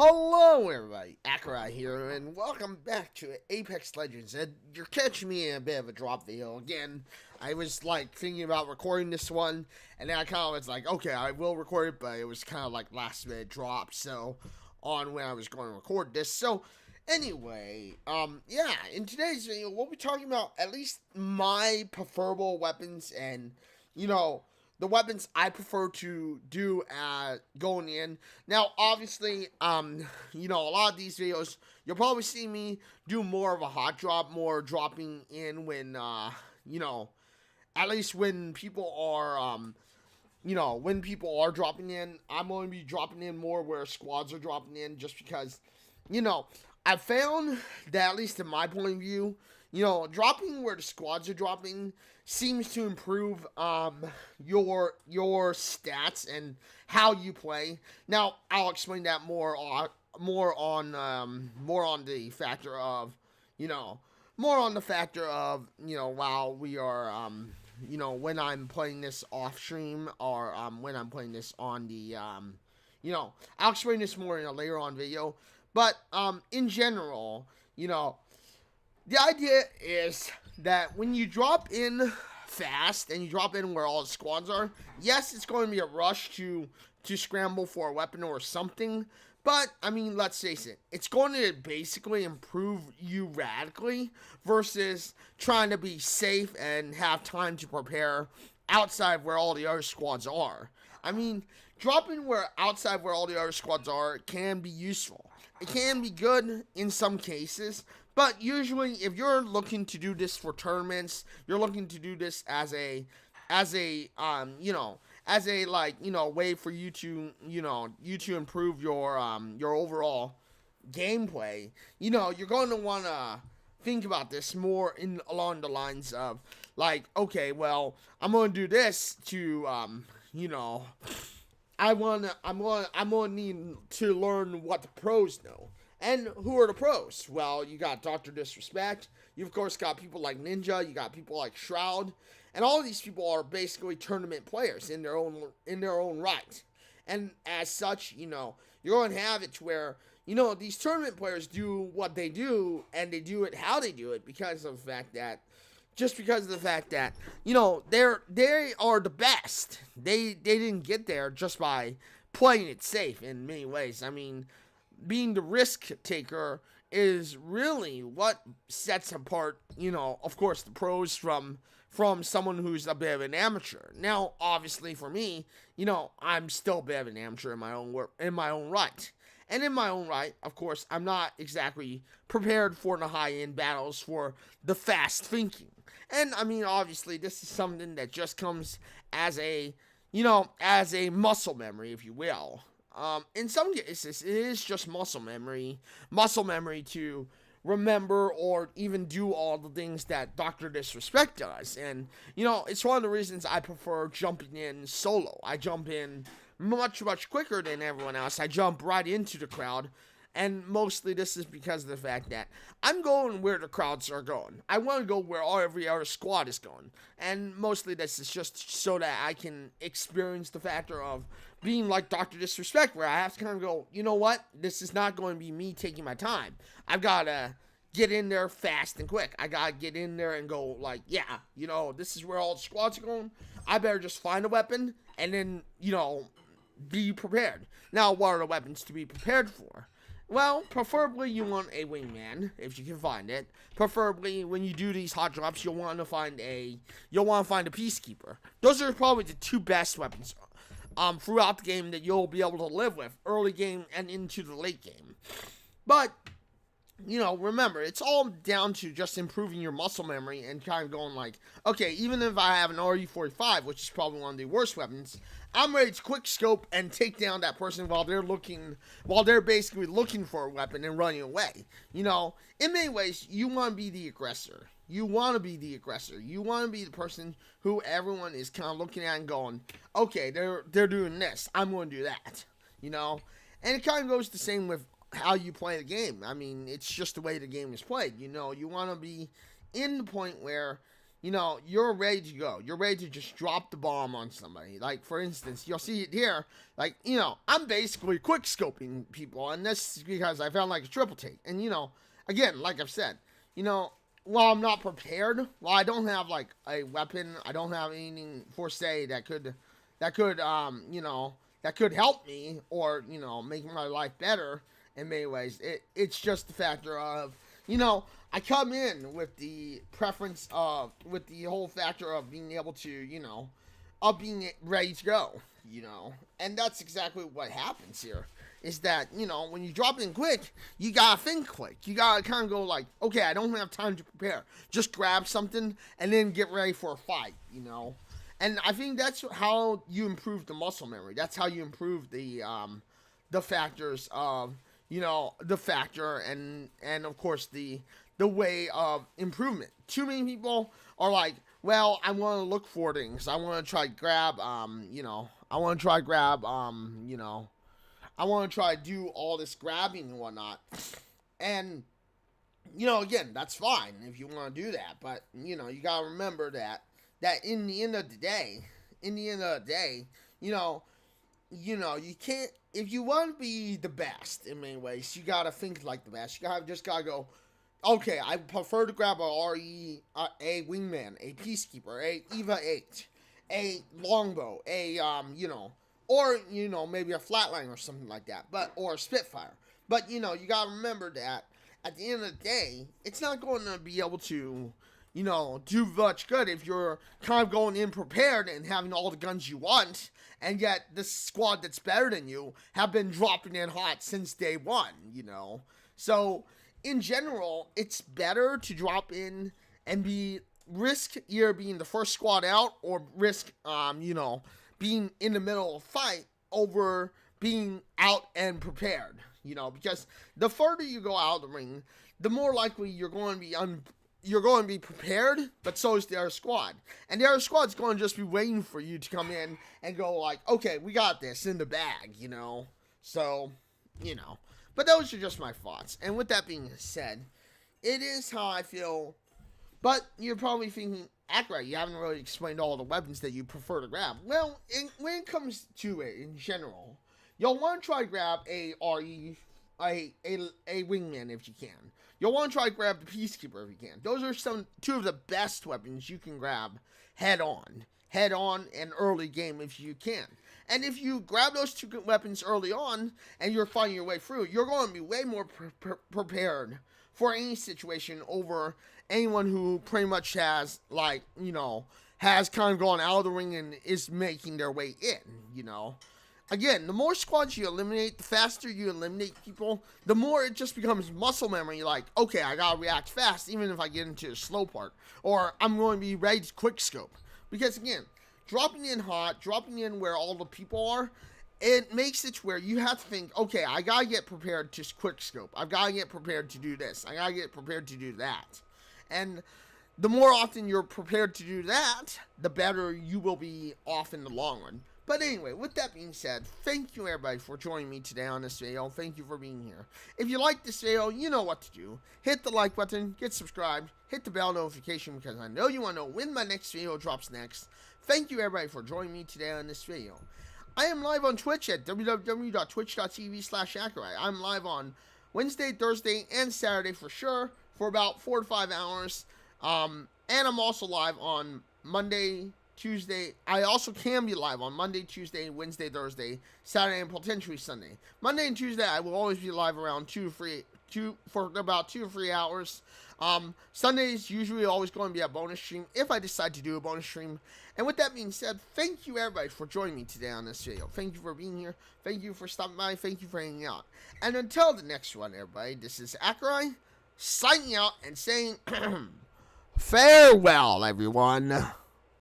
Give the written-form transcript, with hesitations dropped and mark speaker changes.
Speaker 1: Hello everybody, Accureye here, and welcome back to Apex Legends. And you're catching me in a bit of a drop video again. I was thinking about recording this one, and then I kind of was like, okay, I will record it, but it was kind of last minute drop, so on when I was going to record this. So anyway, yeah, in today's video, we'll be talking about at least my preferable weapons and, the weapons I prefer to do at going in. Now, obviously, a lot of these videos, you'll probably see me do more of a hot drop, more dropping in when, at least when people are, when people are dropping in, I'm going to be dropping in more where squads are dropping in just because, I found that, at least in my point of view, dropping where the squads are dropping seems to improve your stats and how you play. Now, I'll explain that more on the factor of, while we are when I'm playing this off stream or when I'm playing this on the I'll explain this more in a later on video. But in general, the idea is that when you drop in fast and you drop in where all the squads are, yes, it's going to be a rush to scramble for a weapon or something, but, I mean, let's face it, it's going to basically improve you radically versus trying to be safe and have time to prepare outside where all the other squads are. I mean, dropping outside where all the other squads are can be useful. It can be good in some cases, but usually if you're looking to do this for tournaments, you're looking to do this as a way for you to, improve your overall gameplay, you're going to want to think about this more along the lines of okay, well, I'm going to do this to, I'm gonna need to learn what the pros know. And who are the pros? Well, you got Dr. Disrespect. You, of course, got people like Ninja. You got people like Shroud. And all of these people are basically tournament players in their own right. And as such, you're going to have it to where, these tournament players do what they do, and they do it how they do it because of the fact that, they are the best. They didn't get there just by playing it safe in many ways. I mean, being the risk taker is really what sets apart, of course, the pros from someone who's a bit of an amateur. Now, obviously, for me, I'm still a bit of an amateur in my own right. And in my own right, of course, I'm not exactly prepared for the high-end battles for the fast thinking. And, I mean, obviously, this is something that just comes as a muscle memory, if you will. In some cases, it is just muscle memory to remember or even do all the things that Dr. Disrespect does. And, it's one of the reasons I prefer jumping in solo. I jump in much, much quicker than everyone else. I jump right into the crowd. And mostly this is because of the fact that I'm going where the crowds are going. I want to go where every other squad is going. And mostly this is just so that I can experience the factor of being like Dr. Disrespect, where I have to kind of go, you know what? This is not going to be me taking my time. I've got to get in there fast and quick. I got to get in there and go this is where all the squads are going. I better just find a weapon and then, be prepared. Now, what are the weapons to be prepared for? Well, preferably you want a wingman, if you can find it. Preferably, when you do these hot drops, you'll want to find a peacekeeper. Those are probably the two best weapons throughout the game that you'll be able to live with, early game and into the late game. But, remember, it's all down to just improving your muscle memory and kind of going okay, even if I have an RE45, which is probably one of the worst weapons, I'm ready to quick scope and take down that person while they're basically looking for a weapon and running away. In many ways, you want to be the aggressor. You want to be the aggressor. You want to be the person who everyone is kind of looking at and going, okay, they're doing this. I'm going to do that. And it kind of goes the same with how you play the game. I mean, it's just the way the game is played. You want to be in the point where, you're ready to go. You're ready to just drop the bomb on somebody. Like, for instance, you'll see it here. Like, I'm basically quick scoping people, and this is because I found like a triple take. And, again, like I've said, while I'm not prepared, while I don't have like a weapon, I don't have anything for say that could that could help me or, make my life better in many ways. It's just the factor of, I come in with the preference of, with the whole factor of being able to, of being ready to go, and that's exactly what happens here. Is that, when you drop in quick, you gotta think quick. You gotta kind of go like, okay, I don't have time to prepare. Just grab something and then get ready for a fight, And I think that's how you improve the muscle memory. That's how you improve the factors of, the factor and of course the way of improvement. Too many people are like, well, I want to look for things. I want to try grab, I want to try grab, I want to try to do all this grabbing and whatnot. And, again, that's fine if you want to do that. But, you got to remember that in the end of the day, you can't, if you want to be the best in many ways, you got to think like the best. You just got to go, okay, I prefer to grab a RE, a wingman, a peacekeeper, a EVA 8, a longbow, or, maybe a flatline or something like that, or a Spitfire. But, you gotta remember that at the end of the day, it's not going to be able to, do much good if you're kind of going in prepared and having all the guns you want, and yet the squad that's better than you have been dropping in hot since day one, So, in general, it's better to drop in and risk either being the first squad out or risk, being in the middle of a fight over being out and prepared, because the further you go out of the ring, the more likely you're going to be prepared, but so is the other squad. And the other squad's going to just be waiting for you to come in and go like, okay, we got this in the bag, So, but those are just my thoughts. And with that being said, it is how I feel. But you're probably thinking, Accureye, you haven't really explained all the weapons that you prefer to grab. Well, when it comes to it in general, you'll want to try to grab a RE, a wingman if you can. You'll want to try to grab the peacekeeper if you can. Those are two of the best weapons you can grab head on and early game if you can. And if you grab those two weapons early on and you're fighting your way through, you're going to be way more prepared for any situation over anyone who pretty much has, like, has kind of gone out of the ring and is making their way in, Again, the more squads you eliminate, the faster you eliminate people, the more it just becomes muscle memory. Like, okay, I gotta react fast, even if I get into the slow part. Or I'm going to be ready to quick scope. Because, again, dropping in hot, dropping in where all the people are, it makes it where you have to think, okay, I gotta get prepared to quick scope. I've gotta get prepared to do this. I gotta get prepared to do that. And the more often you're prepared to do that, the better you will be off in the long run. But anyway, with that being said, thank you everybody for joining me today on this video. Thank you for being here. If you like this video, you know what to do. Hit the like button, get subscribed, hit the bell notification because I know you want to know when my next video drops next. Thank you everybody for joining me today on this video. I am live on Twitch at www.twitch.tv/Accureye. I'm live on Wednesday, Thursday, and Saturday for sure for about 4 to 5 hours. And I'm also live on Monday, Tuesday. I also can be live on Monday, Tuesday, Wednesday, Thursday, Saturday, and potentially Sunday. Monday and Tuesday, I will always be live around for about 2 or 3 hours. Sundays usually always going to be a bonus stream if I decide to do a bonus stream. And with that being said, thank you everybody for joining me today on this video. Thank you for being here. Thank you for stopping by. Thank you for hanging out. And until the next one, everybody, this is Accureye signing out and saying farewell, everyone.